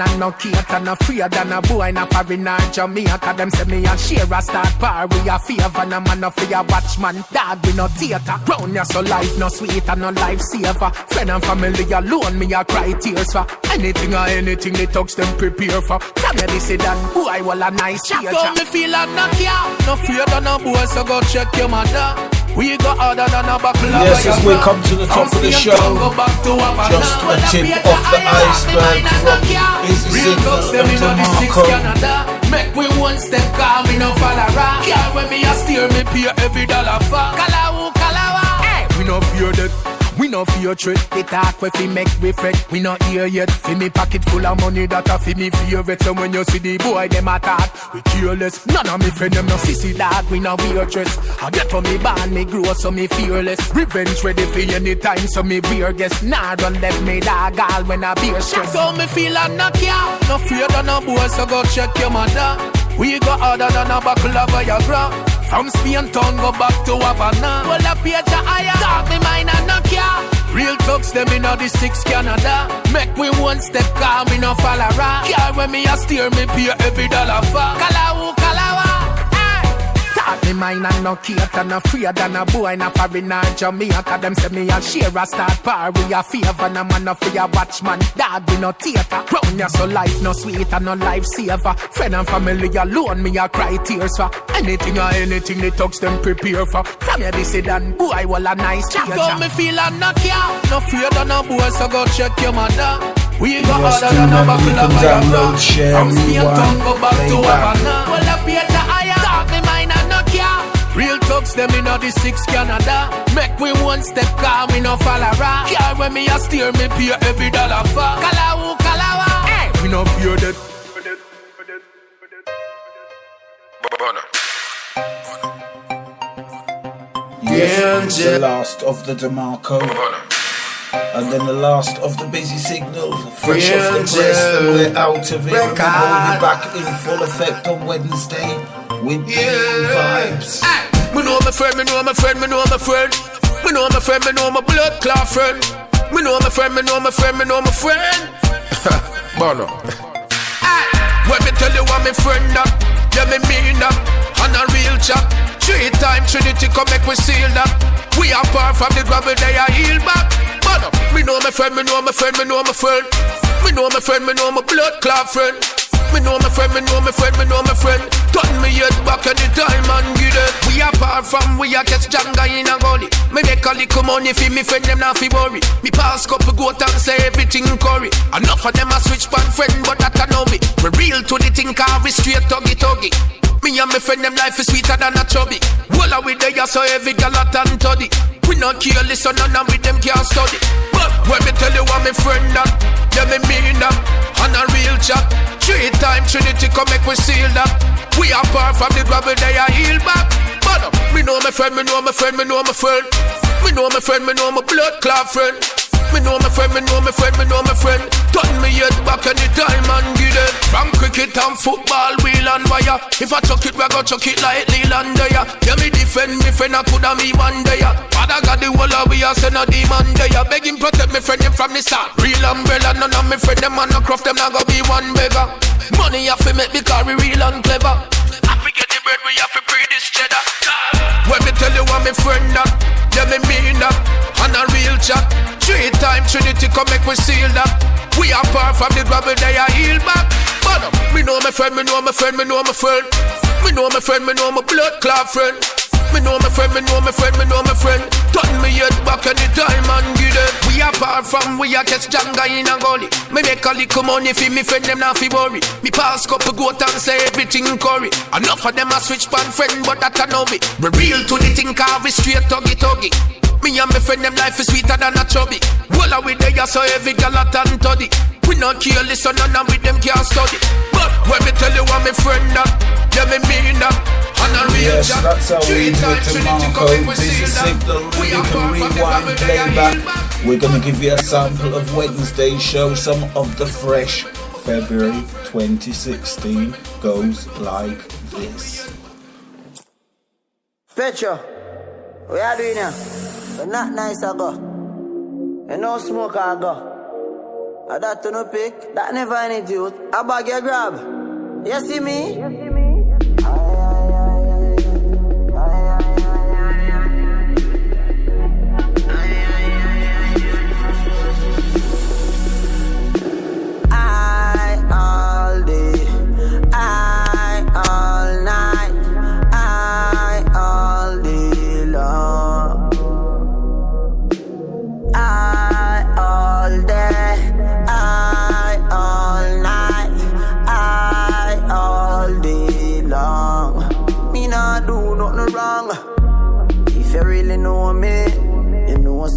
and no cater, no fear than a boy, no foreigner, Jamaica. Them say me and share a start par. We a favor, no man, no fear watchman. Dog, we no theater. Round ya so life no sweet and no life saver. Friend and family alone, me a cry tears for. Anything or anything they talks them prepare for. Tell me this that boy, well a nice change. Come me feel like no care, no fear than a boy, so go check your mother. We go harder than a buckle. Yes, as we come to the top of the show, just a tip off the iceberg from Easy Signal and Demarco. Make we one step, call me no follow rock. Yeah, when me a steer, me pay every dollar for. Kalawu, kalawa. Hey, we no fear that. We no fear threat. They talk we fi make we fret. We not here yet. Fi me pocket full of money that a fi me favorite. So when you see the boy them attack, we careless. None of me friend them no sissy dog. We no wear dress. I get on me born, me grow so me fearless. Revenge ready for any time so me beer guess. Nah don't let me dog all when I beer stress. So me feel like no care. No fear than no boy so go check your mother. We go harder than a buckle of Viagra. From Spain town go back to Havana. Well up here to higher. Talk me mind and no care. Real talks them in the 6 Canada. Make we one step calm, me no follow rock. Care when me a steer, me pay every dollar for. Kalawu, kalawa. Talk me mind and no cater, no fear than a boy, no foreigner, Jamaica. Them say me a share a start par. We a favor, no man no fear watchman. Dog we no theater. Round ya so life no sweet and no life saver. Friend and family alone, me a cry tears for. Anything or anything they talks them prepare for. Tell me this that boy, well a nice change. Don't me feel and no care, no fear than a boy, so go check your mother. We go harder than a buckle of Viagra. From Spain town go back to Havana. Well up here to higher. Talk me mind and no care. Real talks them in the 6 Canada. Make we one step calm, me no follow rock. Care when me a steer, me pay every dollar for. Kalawu, kalawa. Hey, we no fear that. Yeah, the last of the Demarco. And then the last of the Busy Signal. Fresh off the press, and we're out of it. We'll be back in full effect on Wednesday with the vibes. Me know my friend, me know my friend, me know my friend. Me know my friend, me know my blood clot friend. Me know my friend, me know my friend, me know my friend. Bono. When me tell you what my friend that, yeah me mean that. On a real chat, 3 times Trinity come make we seal that. We are far from the gravel, they are heal back. Bono. Me know my friend, me know my friend, me know my friend. Me know my friend, me know my blood clot friend. Me know my friend, me know my friend, me know my friend. Turn me head back anytime and get it. We apart from we a catch Janga in a gully. Me make a little money for me friend, them not fi worry. Me pass couple goat and say everything curry. Enough of them a switch pan friend, but that I know me. We real to the thing, car we straight tuggy tuggy. Me and my friend, them life is sweeter than a chubby. Well, we there so every gal a tan toddy. We not care, listen, none of them can't study. But when me tell you what my friend that, yeah me mean that. On a real chat, 3 times Trinity come make we seal that. We are far from the gravel, they are heal back. But me know my friend, me know my friend, me know my friend. Me know my friend, me know my blood clot friend. Me know my friend, me know my friend, me know my friend. Turn me head back anytime and get it. From cricket and football, wheel and wire. If I chuck it, we go chuck it like Leland there. Yeah, me defend me friend, I coulda me one day. Father got the whole of we a send a demon there. Beg him protect me friend, him from the start. Real umbrella, none of me friend, them man no craft, them not go be one beggar. Money have to make because we real and clever. I forget the bread, we have to pray this cheddar. When me tell you what me friend that, yeah me mean that. On a real chat, 3 times Trinity come make we seal that. We are far from the gravel, they are heal back. But me know my friend, me know my friend, me know my friend. Me know my friend, me know my blood clot friend. Me know my friend, me know my friend, me know my friend. Turn me head back anytime and get it. We are far from we a catch Janga in a gully. Me make a little money for me friend, them not fi worry. Me pass couple goat and say everything curry. Enough of them a switch pan friend, but that I know me. We real to the thing, car we straight tuggy tuggy. Me and my friend, them life is sweeter than a chubby. Well, we there so every gal a tan toddy. We not care, listen, none of them can't study. But when me tell you what my friend that, yeah me mean that. Yes, that's how we do it to Marco. Busy Signal, you can rewind, playback. We're gonna give you a sample of Wednesday's show. Some of the fresh February 2016 goes like this. Petro, what are you doing now? But not nice I go. And no smoke I go. I that to no pick, that never any youth. I bag your grab. You see me?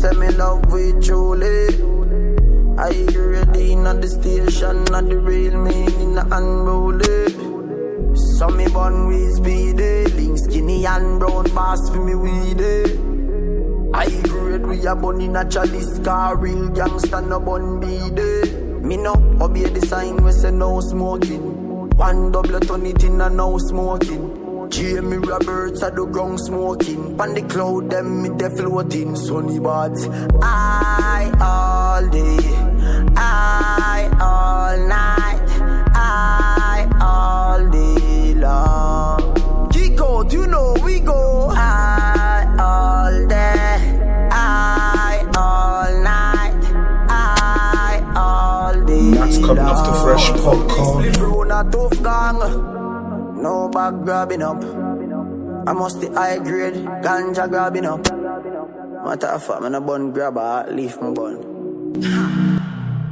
Send me love with truly. I ready in the station, not the real meaning unrolled. So me born with speedy, link skinny and brown pass for me weedy. I grade we a bun in a chalice car, real gangster no bun beady. Me no obey the sign we say no smoking. One double turn it in and no smoking. Jamie Roberts at the ground smoking. Pan the cloud them me de floating. Sunny but I all day, I all night, I all day long. Kick out, you know we go. I all day, I all night, I all day. That's coming off the fresh popcorn. No back grabbing up. I must the high grade ganja grabbing up. Matter of fact, man a bun grabber, leave my bun.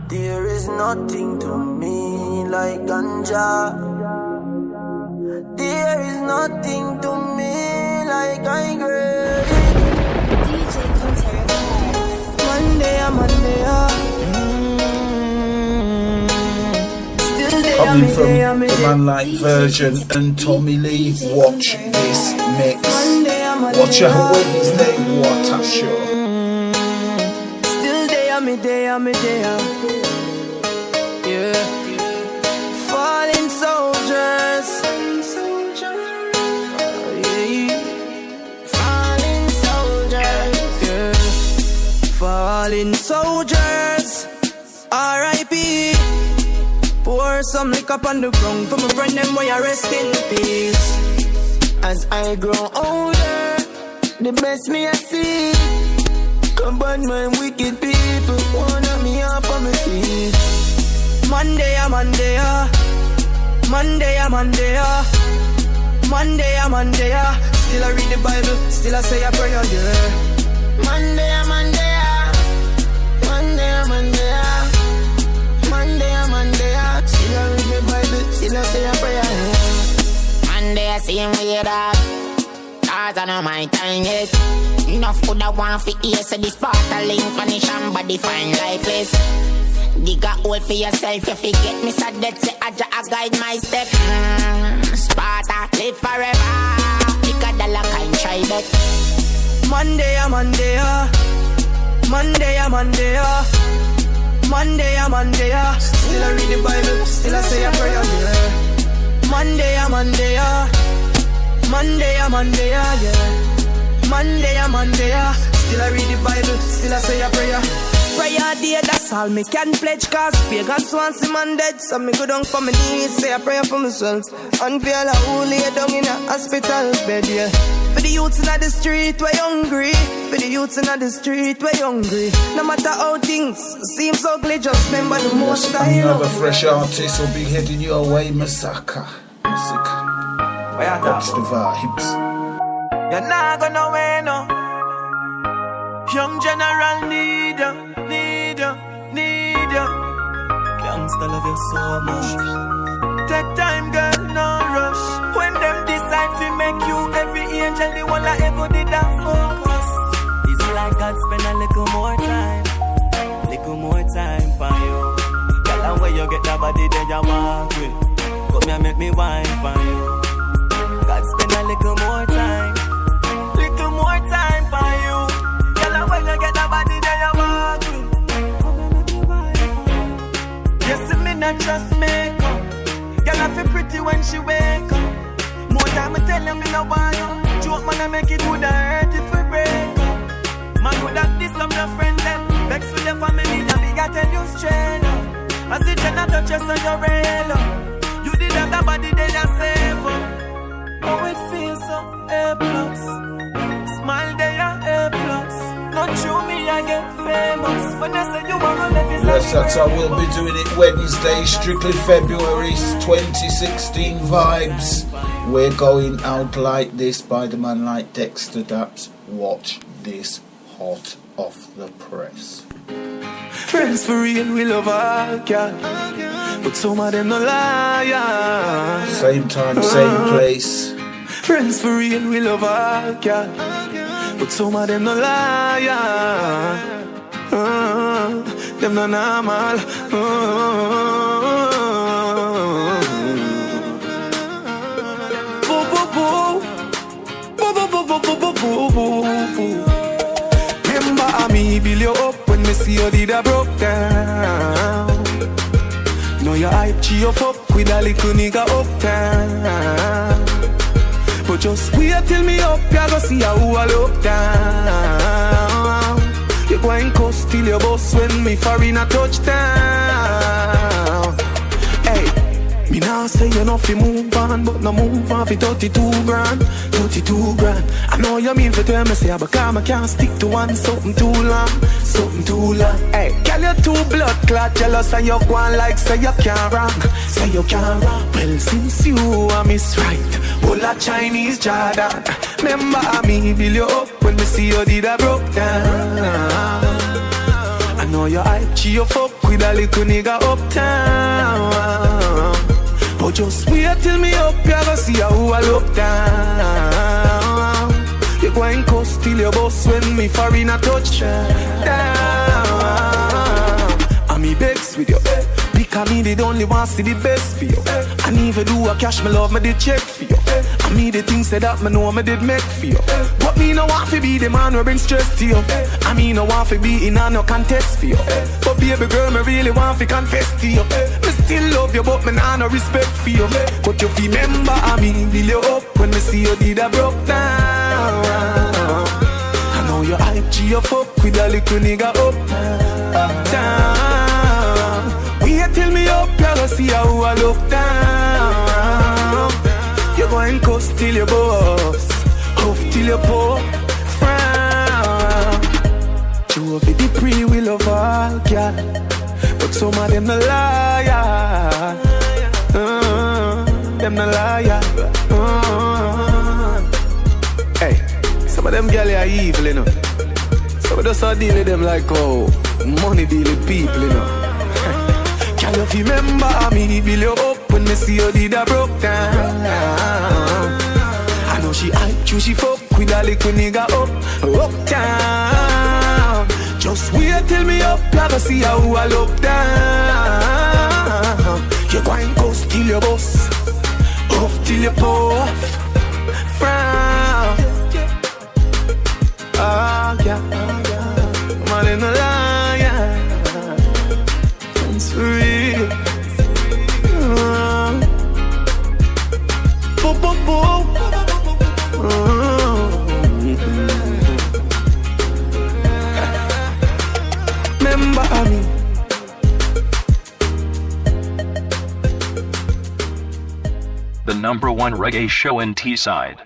There is nothing to me like ganja. There is nothing to me like high grade. DJ Conterra. Monday. Coming from the Man Like Version and Tommy Lee, watch this mix. Watch a Wednesday, what a show. Still day, I'm a day. Yeah. Falling soldiers. Falling soldiers. Yeah. Falling soldiers. R.I.P. Pour some liquor up on the ground for my friend them boy rest in peace. As I grow older, the best me I see. Combine my wicked people, wanna me off on my feet. Monday. Still I read the Bible, still I say a prayer, yeah. Monday. Still I read the Bible, still I say a prayer. Monday I see him with that. Cause I know my time yet. Enough food I want for ear, so this part of link vanish and body fine lifeless. Dig a hole for yourself, you forget me so dead, say I guide my step. Sparta, live forever. Pick a dollar kind try bet. Monday. Still I read the Bible, still I say a prayer, yeah. Monday, yeah. Monday, still I read the Bible, still I say a prayer. Prayer day, that's all me can pledge. Cause pagans want see man dead. So me go down for my knees, say a prayer for myself. And feel a who lay down in a hospital bed, yeah. For the youths in the street, we're hungry. No matter how things seem ugly, just remember the most time. Another fresh artist will be heading your way, Masaka. That's the vibes. You're not gonna win, no. Young general need you. Gangsta love you so much. Take time, girl, no rush. When them decide to make you every angel, the one I ever did that focus. It's like God spend a little more time for you. Tell them where you get that body, then you walk with. Come here, make me wine for you. God spend a little more time for you. Tell them where you get that body, then you walk with. Come here, make me wine for you. You see me not trust makeup. Girl, I feel pretty when she wake up. More time I tell you me no want you. Joke man I make it would hurt if we break up. Man would have this some your friend them. Vex with your family, now me got tell you straight up. I see Jenna touch you so you're real. You did have the body then you save. Oh, it feels so A+. Smile there, A+. Not true me, I get famous. When they say you wanna live is yes, that's how we'll be doing it Wednesday, strictly February 2016 vibes. We're going out like this by the man like Dexter Daps. Watch this hot off the press. Friends for real, we love our cat, but some of them no liar. Same time, same place. Friends for real, we love our cat, but some of them no liar. Them no normal. Remember me build you up when me see you did a broke down. Now you hype cheer up with a little nigga uptown. But just wait till me up, you go see how I look down. You go and cuss till your boss when me foreign a touchdown. Hey, me now say you know fi move on, but no move on fi 32 grand. 32 grand. I know you mean for tell me say, but I can't stick to one something too long. Something too long. Hey, girl you too blood clot jealous and you go on like say you can't wrong. Say you can't wrong. Well since you are miss right, all a Chinese Jordan. Remember me build you up when me see you did a broke down. I know you hype cheer up with a little nigga uptown. But just wait till me up, you go see how I look down. You go and cuss till your boss when me foreign a touchdown. And me begs with you, because me did only want to see the best for you. And even do a cash, me love me did check for you. And me the things that me know me did make for you. But me no want to be the man who bring stress to you. And me no want to be in a no contest for you. But baby girl, me really want to confess to you. Me still love you, but me nah no respect for you. But you remember me build you up when me see you did a broke down. I know you hype cheer up with a little nigga uptown. Wait till me up, you go see how I look down. You go and cuss till your boss, huff till your poor frown. True of it, the pre we love all cat, but some of them no liar. Them no liar. Hey, some of them girls are evil, you know. Some of us are deal with them like oh, money deal with people, you know. Can you remember me build you up when me see you did a broke down? I know she hype you, she fuck with a little nigga uptown. Just wait till me up, you go see how I look down. You go and go steal your boss, off till you puff, frown. Ah yeah, man in the lion, it's real. Boom boom boom. Remember me. The #1 reggae show in Teesside.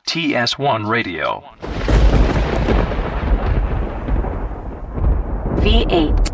TS1 Radio. V8.